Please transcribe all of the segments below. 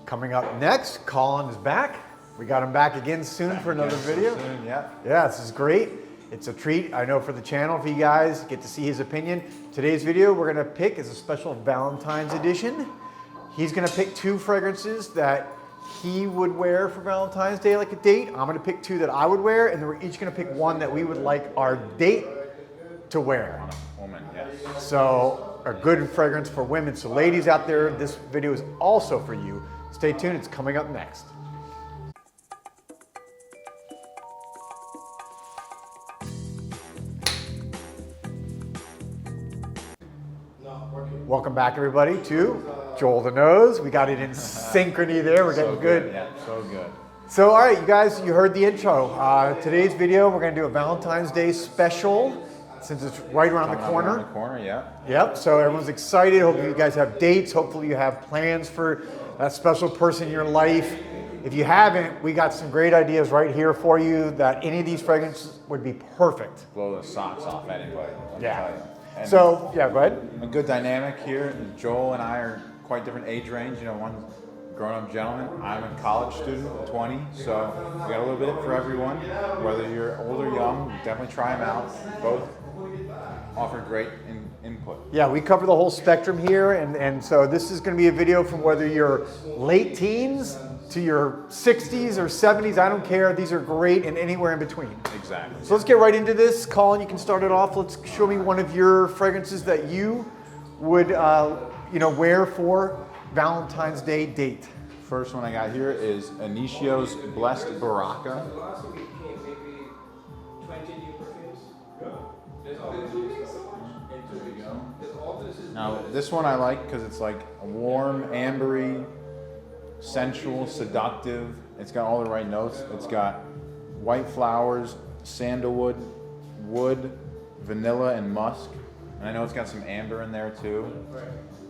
Coming up next, Colin is back. We got him back again soon for another video. Soon, yeah. Yeah, this is great. It's a treat, I know, for the channel, for you guys, get to see his opinion. Today's video we're gonna pick is a special Valentine's edition. He's gonna pick 2 fragrances that he would wear for Valentine's Day, like a date. I'm gonna pick 2 that I would wear, and then we're each gonna pick 1 that we would like our date to wear. On a woman, yes. So, a good fragrance for women. So ladies out there, this video is also for you. Stay tuned, it's coming up next. Welcome back, everybody, to Joel the Nose. We got it in synchrony there. We're getting good. Yeah, so good. So, all right, you guys, you heard the intro. Today's video, we're going to do a Valentine's Day special since it's right around the corner. Around the corner, yeah. Yep, so everyone's excited. Hopefully you guys have dates. Hopefully you have plans for that special person in your life. If you haven't, we got some great ideas right here for you that any of these fragrances would be perfect. Blow the socks off anybody. Yeah. So, yeah, go ahead. A good dynamic here. Joel and I are quite different age range. You know, one's a grown-up gentleman. I'm a college student, 20. So we got a little bit for everyone. Whether you're old or young, definitely try them out. Both offer great input. Yeah, we cover the whole spectrum here. And so this is going to be a video from whether you're late teens to your 60s or 70s, I don't care. These are great and anywhere in between. Exactly. So let's get right into this. Colin, you can start it off. Let's show me one of your fragrances that you would wear for Valentine's Day date. First one I got here is Inicio's Blessed Baraka. Now this one I like because it's like a warm, ambery, sensual, seductive. It's got all the right notes. It's got white flowers, sandalwood, wood, vanilla, and musk. And I know it's got some amber in there too.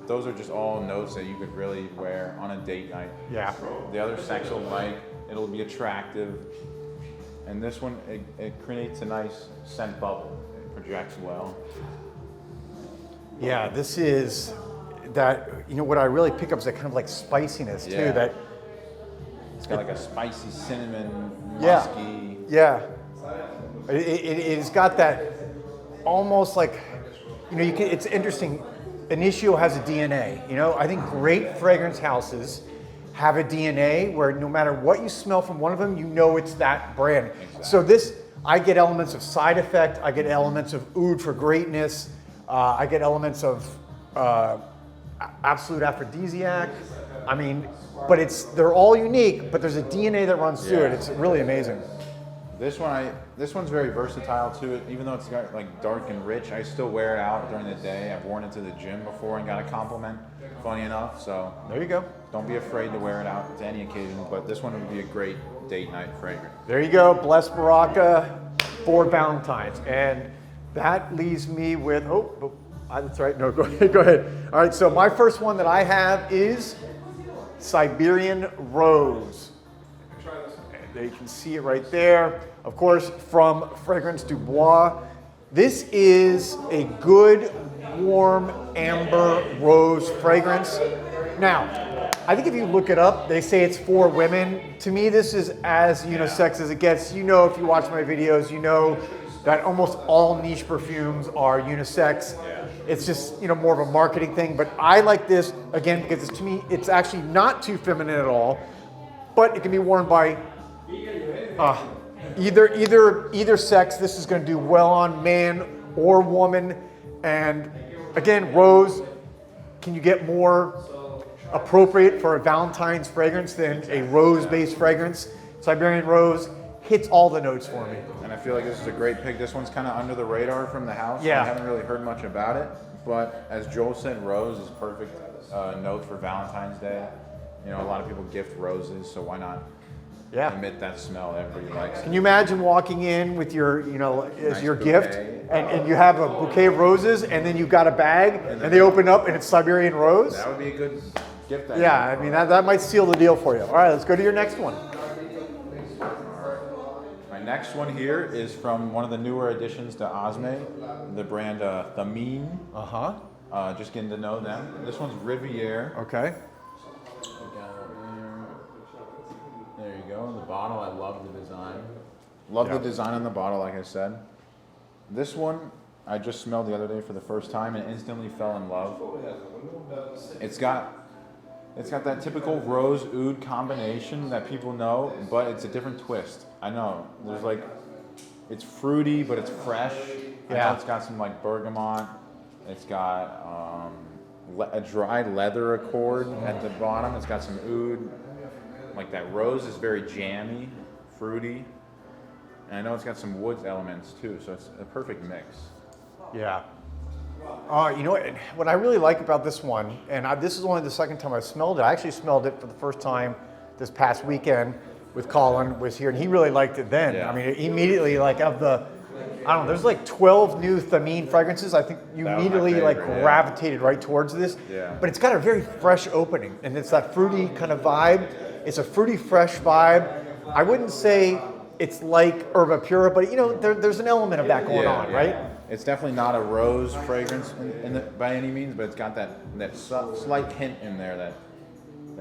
Those are just all notes that you could really wear on a date night. Yeah. The other sex will like, it'll be attractive. And this one, it creates a nice scent bubble. It projects well. Yeah, this is that, what I really pick up is that kind of like spiciness too. Yeah. That It's got like a spicy cinnamon, Yeah. musky. Yeah. It's got that almost like, it's interesting. Initio has a DNA, I think great fragrance houses have a DNA where no matter what you smell from one of them, it's that brand. Exactly. So this, I get elements of side effect, I get elements of oud for greatness, I get elements of absolute aphrodisiac. I mean, but they're all unique, but there's a DNA that runs through it. It's really amazing. This one's very versatile too. Even though it's got like dark and rich, I still wear it out during the day. I've worn it to the gym before and got a compliment, funny enough. So there you go. Don't be afraid to wear it out to any occasion, but this one would be a great date night fragrance. There you go, Blessed Baraka for Valentine's. And that leaves me with, that's right, no, go ahead. All right, so my first one that I have is Siberian Rose. And there you can see it right there. Of course, from Fragrance du Bois. This is a good, warm, amber rose fragrance. Now, I think if you look it up, they say it's for women. To me, this is as unisex as it gets. If you watch my videos, that almost all niche perfumes are unisex. It's just, more of a marketing thing. But I like this, again, because to me, it's actually not too feminine at all. But it can be worn by either sex. This is going to do well on man or woman. And again, rose, can you get more appropriate for a Valentine's fragrance than a rose-based fragrance? Siberian Rose hits all the notes for me. And I feel like this is a great pick. This one's kind of under the radar from the house. Yeah. I haven't really heard much about it. But as Joel said, rose is perfect note for Valentine's Day. A lot of people gift roses, so why not emit that smell that everybody likes? Can you imagine walking in with your, as Nice your bouquet. gift, and you have a bouquet of roses, and then you've got a bag, and they open up, and it's Siberian Rose? That would be a good gift. Yeah, I mean, that might seal the deal for you. All right, let's go to your next one. My next one here is from one of the newer additions to Osme, the brand Thameen. Just getting to know them. This one's Riviere. Okay. There you go. The bottle, I love the design. Love the design on the bottle, like I said. This one, I just smelled the other day for the first time and instantly fell in love. It's got that typical rose oud combination that people know, but it's a different twist. I know. There's like, it's fruity, but it's fresh. I know it's got some like bergamot. It's got a dry leather accord at the bottom. It's got some oud. Like that rose is very jammy, fruity. And I know it's got some woods elements too, so it's a perfect mix. Yeah. You know what I really like about this one, and this is only the second time I've smelled it. I actually smelled it for the first time this past weekend with Colin was here, and he really liked it then. Yeah. I mean, immediately, like of the, I don't know, there's like 12 new Thameen fragrances. I think you immediately gravitated right towards this. Yeah. But it's got a very fresh opening, and it's that fruity kind of vibe. It's a fruity, fresh vibe. I wouldn't say it's like Herba Pura, but you know, there's an element of that going on, right? It's definitely not a rose fragrance by any means, but it's got that slight hint in there that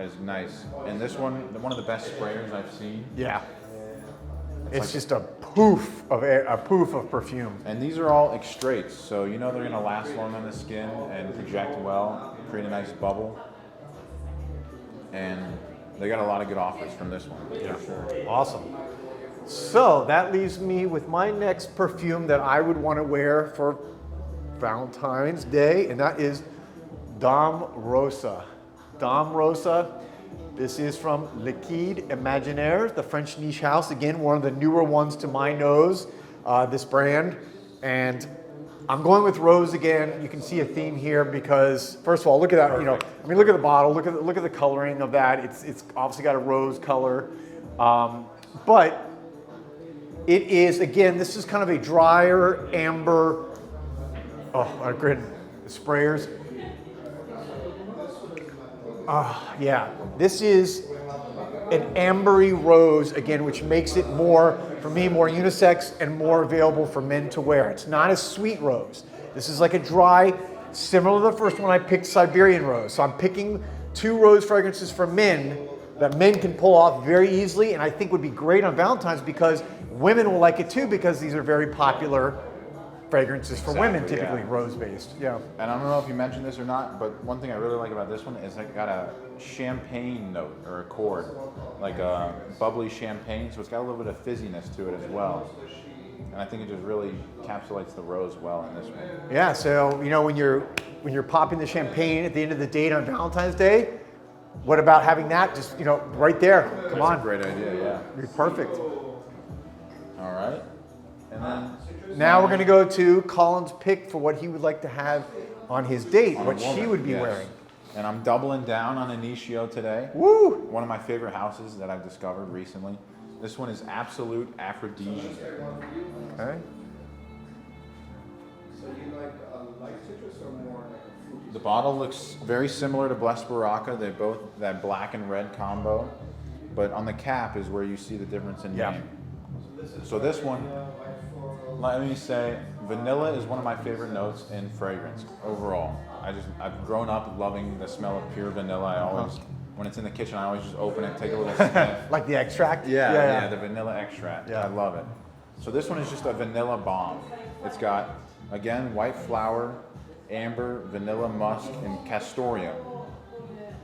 is nice. And this one of the best sprayers I've seen. Yeah. It's like, just a poof of perfume. And these are all extraits, so you know they're gonna last long on the skin and project well, create a nice bubble. And they got a lot of good offers from this one. Yeah. For sure. Awesome. So that leaves me with my next perfume that I would want to wear for Valentine's Day, and that is Dame Rosa. Dame Rosa. This is from Liquide Imaginaire, the French niche house. Again, one of the newer ones to my nose, this brand. And I'm going with rose again. You can see a theme here because, first of all, look at that. You know, I mean, look at the bottle. Look at the coloring of that. It's obviously got a rose color, but it is, again, this is kind of a drier amber. Oh, great sprayers. Yeah, this is an ambery rose, again, which makes it more, for me, more unisex and more available for men to wear. It's not a sweet rose. This is like a dry, similar to the first one I picked, Siberian rose. So I'm picking two rose fragrances for men that men can pull off very easily, and I think would be great on Valentine's because women will like it too, because these are very popular fragrances for women, typically rose-based. Yeah. And I don't know if you mentioned this or not, but one thing I really like about this one is it got a champagne note or accord, like a bubbly champagne, so it's got a little bit of fizziness to it as well. And I think it just really encapsulates the rose well in this one. Yeah, so you know when you're popping the champagne at the end of the date on Valentine's Day, what about having that just, you know, right there? Come on. That's a great idea, yeah. It'd be perfect. All right. And then now we're going to go to Colin's pick for what he would like to have on his date, what she would be wearing. And I'm doubling down on Initio today. Woo! One of my favorite houses that I've discovered recently. This one is Absolute Aphrodisiac. Okay. So you like light citrus or more like a fruity? The bottle looks very similar to Blessed Baraka. They're both that black and red combo. But on the cap is where you see the difference in name. So this one, let me say, vanilla is one of my favorite notes in fragrance overall. I've grown up loving the smell of pure vanilla. I always, when it's in the kitchen, I always just open it, take a little sniff. Like the extract? Yeah, the vanilla extract. Yeah. I love it. So this one is just a vanilla bomb. It's got, again, white flower, amber, vanilla musk, and castoreum.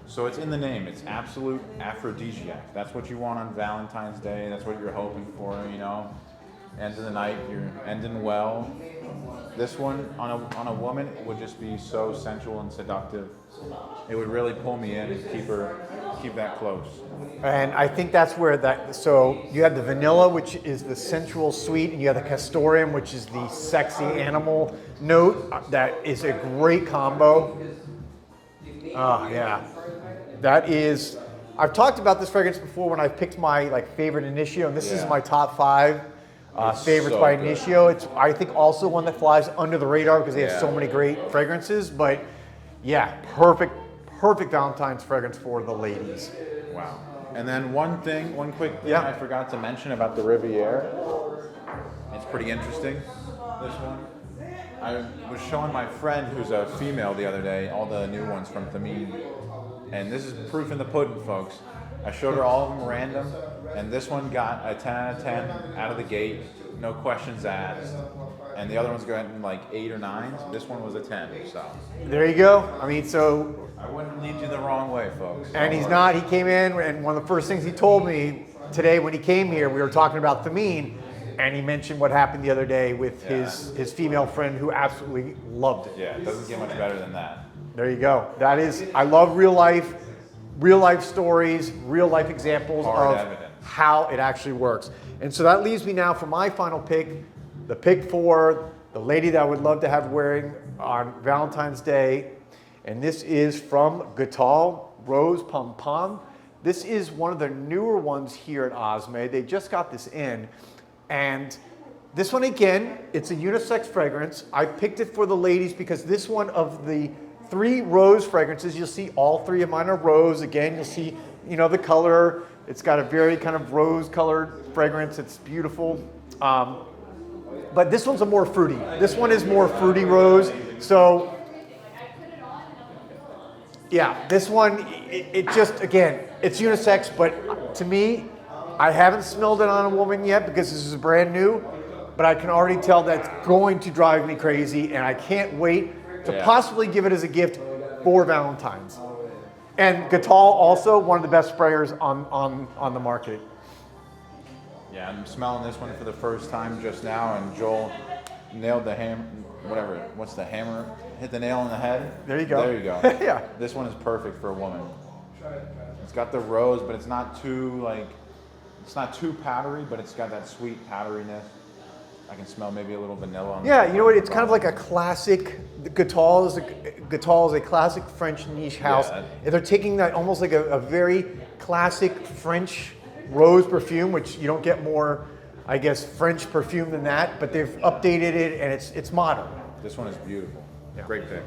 So it's in the name. It's Absolute Aphrodisiac. That's what you want on Valentine's Day. That's what you're hoping for, you know. End of the night, you're ending well. This one on a woman, it would just be so sensual and seductive. It would really pull me in and keep that close. And I think that's where that, so you have the vanilla, which is the sensual sweet, and you have the castoreum, which is the sexy animal note. That is a great combo. Oh, yeah. That is, I've talked about this fragrance before when I've picked my favorite Initio, and this is my top 5 favorites by Initio. It's, I think, also one that flies under the radar because they have so many great fragrances, but yeah, perfect Valentine's fragrance for the ladies. Wow. And then one quick thing I forgot to mention about the Riviere. It's pretty interesting, this one. I was showing my friend who's a female the other day all the new ones from Thameen. And this is proof in the pudding, folks. I showed her all of them random, and this one got a 10 out of 10 out of the gate, no questions asked. And the other one's gotten like 8 or 9s. This one was a 10, so. There you go. I mean, so. I wouldn't lead you the wrong way, folks. And he's not, he came in, and one of the first things he told me today when he came here, we were talking about Thameen, and he mentioned what happened the other day with his female friend who absolutely loved it. Yeah, it doesn't get much better than that. There you go. That is, I love real life stories, real life examples Hard of evidence. how it actually works. And so that leaves me now for my final pick, the pick for the lady that I would love to have wearing on Valentine's Day. And this is from Goutal Rose Pom Pom. This is one of the newer ones here at Osme. They just got this in. And this one, again, it's a unisex fragrance. I picked it for the ladies because this one of the 3 rose fragrances, you'll see all 3 of mine are rose. Again, you'll see, you know, the color. It's got a very kind of rose colored fragrance. It's beautiful. But this one's a more fruity. This one is more fruity rose. So yeah, this one, it just, again, it's unisex, but to me, I haven't smelled it on a woman yet because this is brand new, but I can already tell that's going to drive me crazy, and I can't wait to possibly give it as a gift for Valentine's. And Goutal also, one of the best sprayers on the market. Yeah, I'm smelling this one for the first time just now, and Joel nailed the hammer, whatever, what's the hammer? Hit the nail on the head. There you go. There you go. Yeah. This one is perfect for a woman. It's got the rose, but it's not too it's not too powdery, but it's got that sweet powderiness. I can smell maybe a little vanilla on Yeah, you know what? It's kind of like a classic. Goutal is a classic French niche house. Yeah. And they're taking that almost like a very classic French rose perfume, which you don't get more, I guess, French perfume than that. But they've updated it, and it's modern. This one is beautiful. Great pick.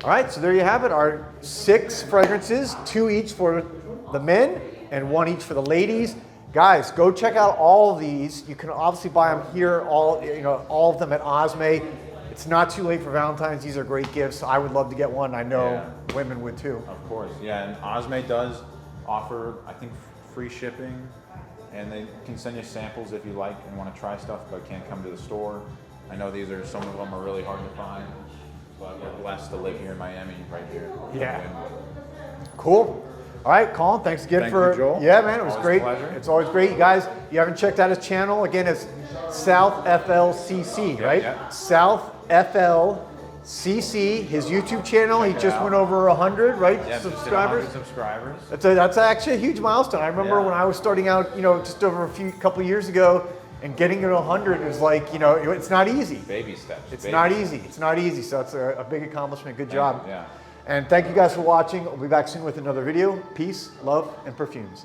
All right, so there you have it. Our 6 fragrances, 2 each for the men and 1 each for the ladies. Guys, go check out all of these. You can obviously buy them here, all of them at Osme. It's not too late for Valentine's. These are great gifts. I would love to get one. I know women would too. Of course, yeah. And Osme does offer, I think, free shipping, and they can send you samples if you like and want to try stuff, but can't come to the store. I know some of them are really hard to find, but we're blessed to live here in Miami, right here. Yeah. Cool. All right, Colin, thanks again Thank for you, Joel. Yeah, man, it was Always great. a pleasure. It's always great. You guys, you haven't checked out his channel, again, it's South FLCC, right? Yeah. South FLCC, his YouTube channel. He just went over 100, right? Yeah, Subscribers. 100 subscribers. That's actually a huge milestone. I remember when I was starting out, just over a couple years ago, and getting to 100 is like, it's not easy. Baby steps. It's not easy. It's not easy. So it's a big accomplishment. Good job. Yeah. And thank you guys for watching. We'll be back soon with another video. Peace, love, and perfumes.